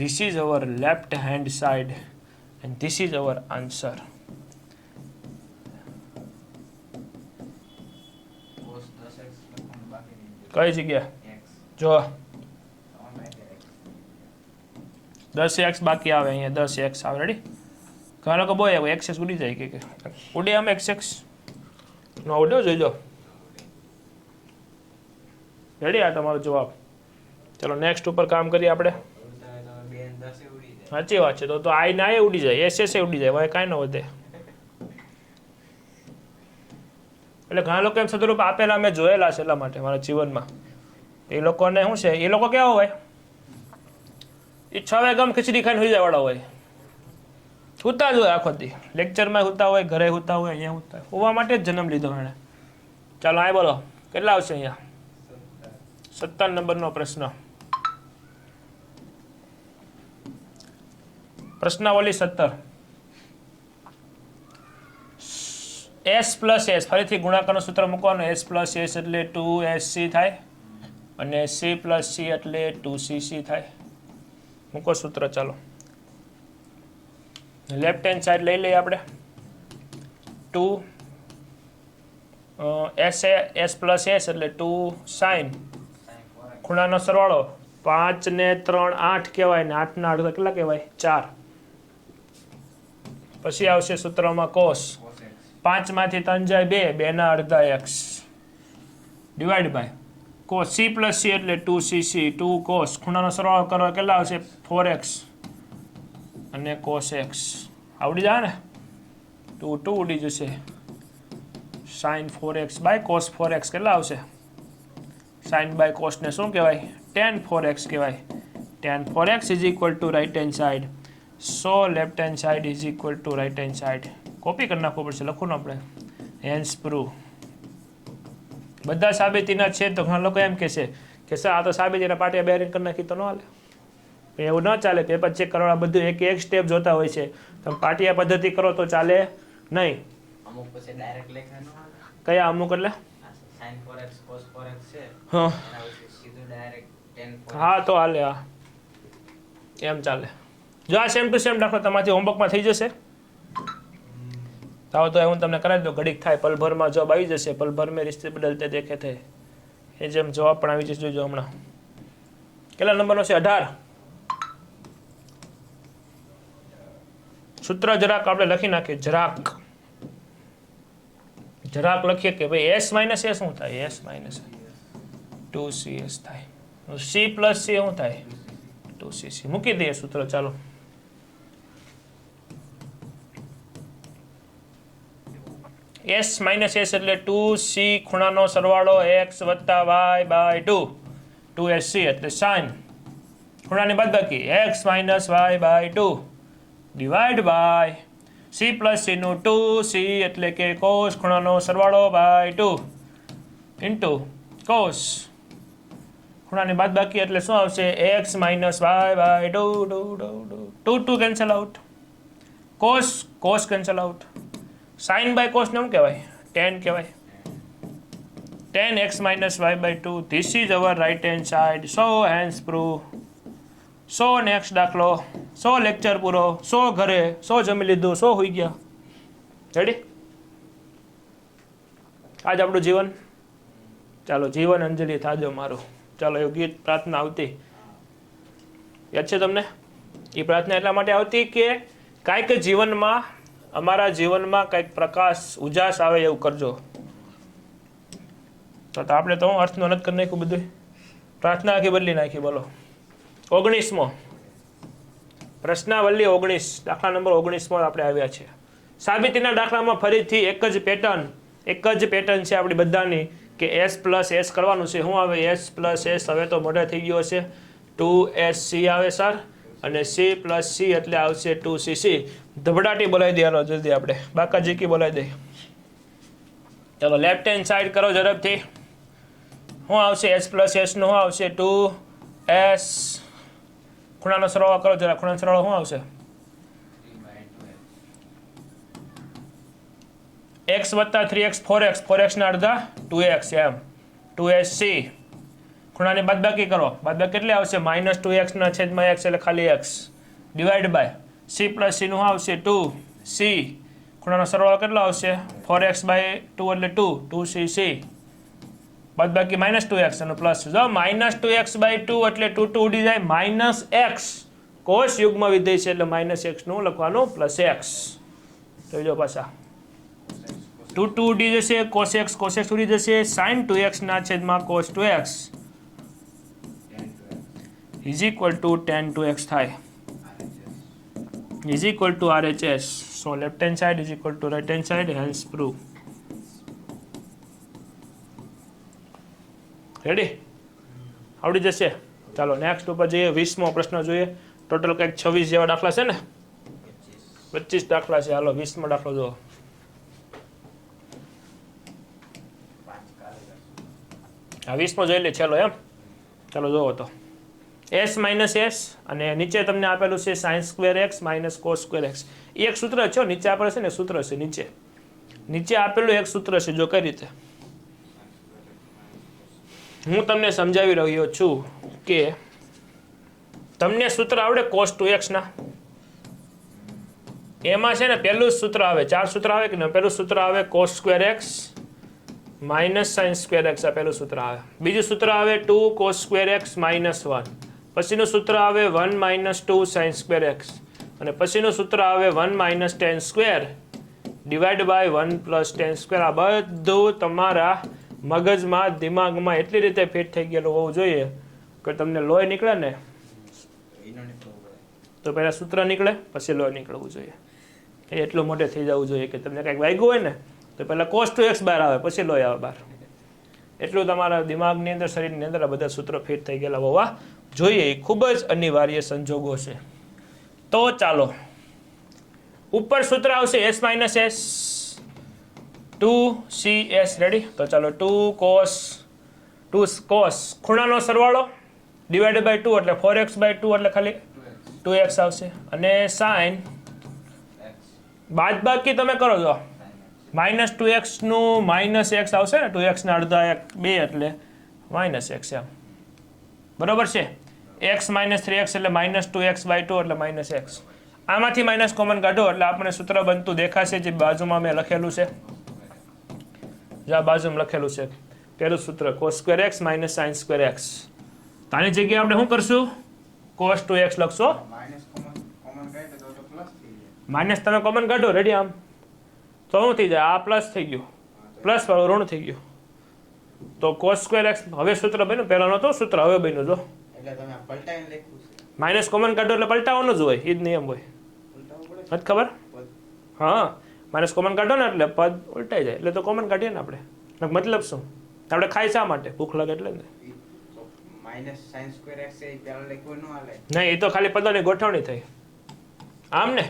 this is our left hand side and this is our answer. કઈ જગ્યા જો 10x બાકી આવે. અહીંયા 10x આવે. રેડી. ઘણા લોકો બહુ એક્સેસ ઉડી જાય કે ઉડે આમ એક્સેસ નો ઉડ્યો જોઈજો. રેડી. આ તમારો જવાબ. ચલો નેક્સ્ટ ઉપર કામ કરીએ આપણે. સાચી વાત છે. તો આઈ ના ઉડી જાય, એસ ઉડી જાય, ભાઈ કાંઈ ન વધે. એટલે ઘણા લોકો એમ સદરૂપ આપેલા મેં જોયેલા છે એટલા માટે મારા જીવનમાં. એ લોકોને શું છે, એ લોકો કેવા હોય, એ 6 વાગ્યા ખીચડી ખાઈને સુઈ જાય વાળા હોય. સુતા જ હોય આખો દી. લેક્ચરમાં સુતા હોય, ઘરે સુતા હોય, અહીંયા સુતા હોય. હોવા માટે જ જન્મ લીધો એણે. ચાલો આ બોલો કેટલા આવશે અહીંયા? 17 નંબરનો પ્રશ્ન. પ્રશ્નાવલી 17. s પ્લસ s ફરીથી ગુણાકારનું સૂત્ર મૂકવાનું. s પ્લસ s એટલે 2sc થાય અને c પ્લસ c એટલે 2cc થાય. મૂકો સૂત્ર. ચાલો લેફ્ટ હેન્ડ સાઈડ લઈ લઈએ આપણે. 2 s પ્લસ s એટલે 2 સાઈન. ખૂણાનો સરવાળો 5 ને 3 8 કહેવાય ને 8 ના અડધા કેટલા કહેવાય? 4. પછી આવશે સૂત્રમાં cos. 5 માંથી 3 જાય 2 2 ના અડધા x divide by cos. c plus c એટલે 2cc 2 cos. ખૂણાનો સરવાળો કરો કેટલા આવશે? 4x અને cos x. આવડી જાય ને. 2 2 ઉડી જશે. sin 4x by cos 4x કેટલા આવશે? સાઇન બાય કોસને શું કહેવાય? tan 4x કહેવાય. tan 4x is equal to right hand side. So left hand side is equal to right hand side. Copy કરી નાખવું પડશે, લખવું ને આપણે. Hence prove. બધા સાબિતીના છે તો ઘણા લોકો એમ કહેશે કે સર આ તો સાબિતીના પાટિયા બેરિંગ કરી નાખી તો ન હાલે. એવું ન ચાલે. પેપર ચેક કરવા બધું એક એક સ્ટેપ જોતા હોય છે. તમે પાટિયા પદ્ધતિ કરો તો ચાલે નહીં. અમુક પછી ડાયરેક્ટ લેખા ન આવે. કયા અમુક એટલે? sin 4x cos 4x છે. હા એના વિશે સીધું ડાયરેક્ટ tan 4x. હા તો હાલે. હા એમ ચાલે. જો આ સેમ ટુ સેમ દાખલો તમારાથી હોમવર્કમાં થઈ જશે. તો હું તમને કરાવી દઉં. ઘડીક થાય પલભરમાં જવાબ આવી જશે. પલભર મેં રિશ્તે બદલતે દેખે થે એ જેમ જવાબ પણ આવી જશે. જોજો હમણાં. કેટલા નંબરનો છે? 18. સૂત્ર જરાક આપણે લખી નાખીએ. જરાક લખીએ કે ભાઈ s માઇનસ એ શું થાય? s માઇનસ 2cs થાય. c પ્લસ c શું થાય? 2cc. મૂકી દઈએ સૂત્ર. ચાલો s માઇનસ s એટલે 2c ખૂણાનો સરવાળો x વત્તા y બાય 2. 2sc એટલે સાઇન ખૂણાની બાદબાકી x minus y by 2 divide by c plus c નું 2c એટલે કે કોસ ખૂણાનો સરવાળો બાય 2 ઇન્ટુ કોસ ખૂણાની બાદબાકી એટલે શું આવશે? x minus y by 2 cancel out. Cos cancel out. Sine by cos ને શું કહેવાય? tan કહેવાય. tan x minus y by 2. This is our right hand side. So hence prove. So next દાખલો. સો લેક્ચર પૂરો. સો ઘરે. સો જમી લીધું. સો હોઈ ગયા. રેડી? આજ આપણું જીવન. ચાલો જીવન અંજલિ થાજો મારું. ચાલો એવું ગીત પ્રાર્થના આવતી યાદ છે તમને? એ પ્રાર્થના એટલા માટે આવતી કે કાંઈક જીવનમાં અમારા જીવનમાં કંઈક પ્રકાશ ઉજાસ આવે એવું કરજો. તો આપણે તો અર્થનો નથી કરી નાખ્યું બધું. પ્રાર્થના આખી બદલી નાખી. બોલો 19મો પ્રશ્નાવલી 19 દાખલા નંબર 19 આપણે આવ્યા છે. સાબિતીના દાખલામાં ફરીથી એક જ પેટર્ન છે આપણી બધાની કે s પ્લસ s કરવાનું છે. શું આવે? s plus s. હવે તો મોઢે થઈ ગયો હશે. 2sc આવે સર. અને c પ્લસ c એટલે આવશે 2cc. ધબડાટી બોલાવી દે. હાલો જલ્દી આપણે બાકાજી કી બોલાવી દે. ચાલો લેફ્ટ હેન્ડ સાઈડ કરો ઝડપથી. શું આવશે? s પ્લસ s નું શું આવશે? 2s ખૂણાનો સરવાળો કરો જરા. ખૂણાનો સરવાળો શું આવશે? x વત્તા 3x 4x. 4x ના અડધા 2x એમ. 2sc ખૂણાની બાદબાકી કરો. બાદબાકી કેટલી આવશે? માઇનસ 2x ના છેદમાં x એટલે ખાલી x divide by c plus c નું શું આવશે? 2c ખૂણાનો સરવાળો કેટલો આવશે? 4x બાય 2 એટલે 2cc બાદબાકી માઇનસ 2x અને પ્લસ. જો માઇનસ 2x બાય 2 એટલે 2 ઉડી જાય. માઇનસ x કોસ યુગ્મ વિધેય છે એટલે માઇનસ x નું લખવાનું પ્લસ x. જોઈજો પાછા 2 ઉડી જશે. cos x ઉડી જશે. sin 2x ના છેદમાં cos 2x is equal to tan 2x થાય. is equal to RHS. so left hand side is equal to right hand side. hence prove. Ready? આવડી જશે. ચાલો નેક્સ્ટ ઉપર જઈએ. 20મો પ્રશ્ન જોઈએ. ટોટલ કંઈક 26 જેવા દાખલા છે ને? 25 દાખલા છે. હાલો 20મો દાખલો જુઓ. હા 20મો જોઈ લે છેલ્લો એમ. ચાલો જોવો તો s માઇનસ s અને નીચે તમને આપેલું છે sin square x minus cos square x. એ એક સૂત્ર છે. નીચે આપેલું છે ને સૂત્ર છે. નીચે આપેલું એક સૂત્ર છે. જો કઈ રીતે હું તમને સમજાવી રહ્યો છું કે તમને સૂત્ર આવડે cos 2x ના? એમાં છે ને પહેલું સૂત્ર આવે. 4 સૂત્ર આવે કે પહેલું સૂત્ર આવે cos square x minus sin square x. આ પહેલું સૂત્ર આવે. બીજું સૂત્ર આવે 2 cos સ્ક્વેર x માઇનસ 1. પછીનું સૂત્ર આવે 1 માઇનસ 2 sin સ્ક્વેર x. અને પછીનું સૂત્ર આવે 1 minus tan square divide by 1 plus tan square. આ બધું તમારા મગજમાં દિમાગમાં એટલી રીતે ફિટ થઈ ગયેલું હોવું જોઈએ કે તમને લોહી નીકળે ને તો પહેલા સૂત્ર નીકળે પછી લોહી નીકળવું જોઈએ. એ એટલું મોટે થઈ જવું જોઈએ કે તમને કંઈક વાગ્યું હોય ને તો પહેલા cos 2x બહાર આવે પછી લોહી આવે બહાર. એટલું તમારા દિમાગની અંદર શરીરની અંદર આ બધા સૂત્રો ફિટ થઈ ગયેલા હોવા જોઈએ. એ ખૂબ જ અનિવાર્ય સંજોગો છે. તો ચાલો ઉપર સૂત્ર આવશે s minus s 2cs. Ready? તો ચાલો 2 cos ખૂણાનો સરવાળો ડિવાઇડેડ બાય 2 એટલે 4x/2 એટલે ખાલી 2x આવશે. અને sin બાદબાકી તમે કરો છો -2x નું -x આવશે ને, 2x ના અડધા 2 એટલે -x એમ. બરોબર છે? x - 3x એટલે -2x/2 એટલે -x. આમાંથી માઇનસ કોમન કાઢો એટલે આપણે સૂત્ર બનતું દેખાશે જે બાજુમાં મેં લખેલું છે. જે આ બાજુમાં લખેલું છે પહેલું સૂત્ર cos² x - sin² x. આની જગ્યાએ આપણે શું કરશું? cos 2x લખશો. માઇનસ તમે કોમન કાઢો. રેડી? આમ તો શું થઈ જાય? આ પ્લસ થઈ ગયું, પ્લસ વાળું ઋણ થઈ ગયું. તો cos² x હવે સૂત્ર બન્યું, પહેલા નહોતું સૂત્ર, હવે બન્યું. જો એટલે તમે પલટાઈને લખ્યું છે. માઇનસ કોમન કાઢો એટલે પલટાવવાનું જ હોય, એ જ નિયમ હોય. નથી ખબર? હા, માઇનસ કોમન કાઢો ને એટલે પદ ઉલટાઈ જાય. એટલે તો કોમન કાઢીએ ને આપણે. મતલબ શું? આપણે ખાઈ શા માટે? ભૂખ લાગે એટલે ને. -sin² x એ પહેલા લખ્યું ન હાલે. નહીં, એ તો ખાલી પદોની ગોઠવણી થઈ. આમ ને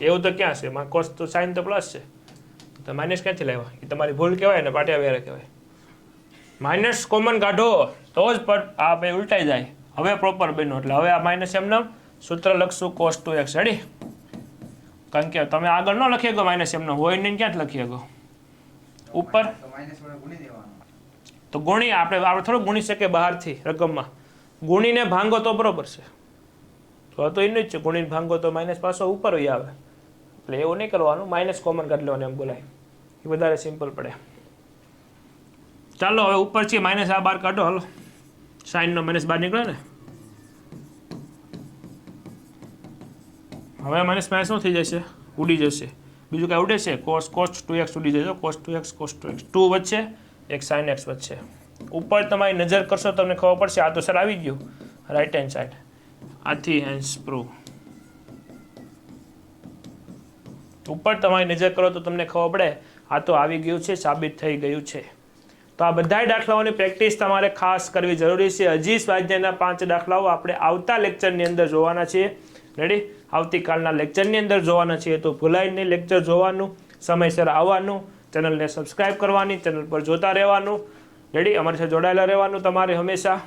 એવું તો ક્યાં છે? કોસ તો સાઇન તો પ્લસ છે, તો માઇનસ ક્યાંથી લાવ્યા? એ તમારી ભૂલ કહેવાય ને, પાટિયા વેરા કહેવાય. માઇનસ કોમન કાઢો તો જ પદ આ ભાઈ ઉલટાઈ જાય. હવે પ્રોપર બન્યું એટલે હવે આ માઇનસ એમને સૂત્ર લખશું cos 2x. રેડી? કારણ કે તમે આગળ ન લખી શકો માઇનસ એમને, હોય નહીં ક્યાં જ લખી શકો ઉપર. તો ગુણી આપણે થોડું ગુણી શકીએ બહારથી રકમમાં. ગુણીને ભાંગો તો બરોબર છે, તો એનું જ છે. ગુણીને ભાંગો તો માઇનસ પાછો ઉપર હોય આવે. એટલે એવું નહીં કરવાનું, માઇનસ કોમન કાઢી લેવાનું એમ બોલાય, એ વધારે સિમ્પલ પડે. ચાલો હવે ઉપર છે માઇનસ આ બાર કાઢો. હાલો, સાઈનનો માઇનસ બહાર નીકળે ને. હવે માઇનસ માઇનસ શું થઈ જશે? ઉડી જશે. બીજું કાંઈ ઉડે છે? cos 2x ઉડી જશે. cos 2x 2 વચ્ચે એક sin x વચ્ચે. ઉપર તમારી નજર કરશો તમને ખબર પડશે. આ તો સર આવી ગયું રાઈટ હેન્ડ સાઈડ. આથી હેન્સ પ્રૂવ. ઉપર તમારી નજર કરો તો તમને ખબર પડે આ તો આવી ગયું છે, સાબિત થઈ ગયું છે. તો આ બધા દાખલાઓની પ્રેક્ટિસ તમારે ખાસ કરવી જરૂરી છે. હજી સ્વાધ્યાયના 5 દાખલાઓ આપણે આવતા લેક્ચરની અંદર જોવાના છીએ. રેડી? આવતીકાલના લેક્ચરની અંદર જોવાના છીએ. તો ભૂલાય નહીં લેક્ચર જોવાનું, સમયસર આવવાનું, ચેનલને સબસ્ક્રાઇબ કરવાની, ચેનલ પર જોતા રહેવાનું. રેડી? અમારી સાથે જોડાયેલા રહેવાનું તમારે હંમેશા.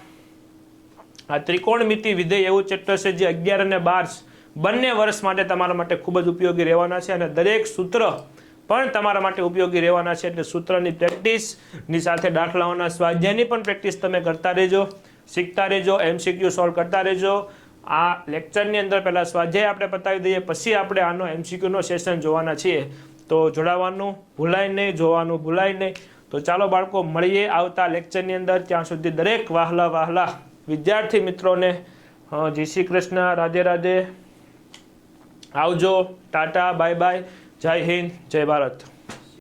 આ ત્રિકોણમિતિ વિધેય એવું ચેપ્ટર છે જે 11 અને 12 બંને વર્ષ માટે તમારા માટે ખૂબ જ ઉપયોગી રહેવાના છે. અને દરેક સૂત્ર પણ તમારા માટે ઉપયોગી રહેવાના છે. એટલે સૂત્રની પ્રેક્ટિસની સાથે દાખલાઓના સ્વાધ્યાયની પણ પ્રેક્ટિસ તમે કરતા રહેજો, શીખતા રહેજો, MCQ સોલ્વ કરતા રહેજો. આ લેક્ચરની અંદર પહેલાં સ્વાધ્યાય આપણે પતાવી દઈએ, પછી આપણે આનો MCQનો સેશન જોવાના છીએ. તો જોડાવાનું ભૂલાય નહીં, જોવાનું ભૂલાય નહીં. તો ચાલો બાળકો મળીએ આવતા લેક્ચરની અંદર. ત્યાં સુધી દરેક વહાલા વિદ્યાર્થી મિત્રોને જય શ્રી કૃષ્ણ, રાધે રાધે, આવજો, ટાટા, બાય બાય, જય હિન્દ, જય ભારત.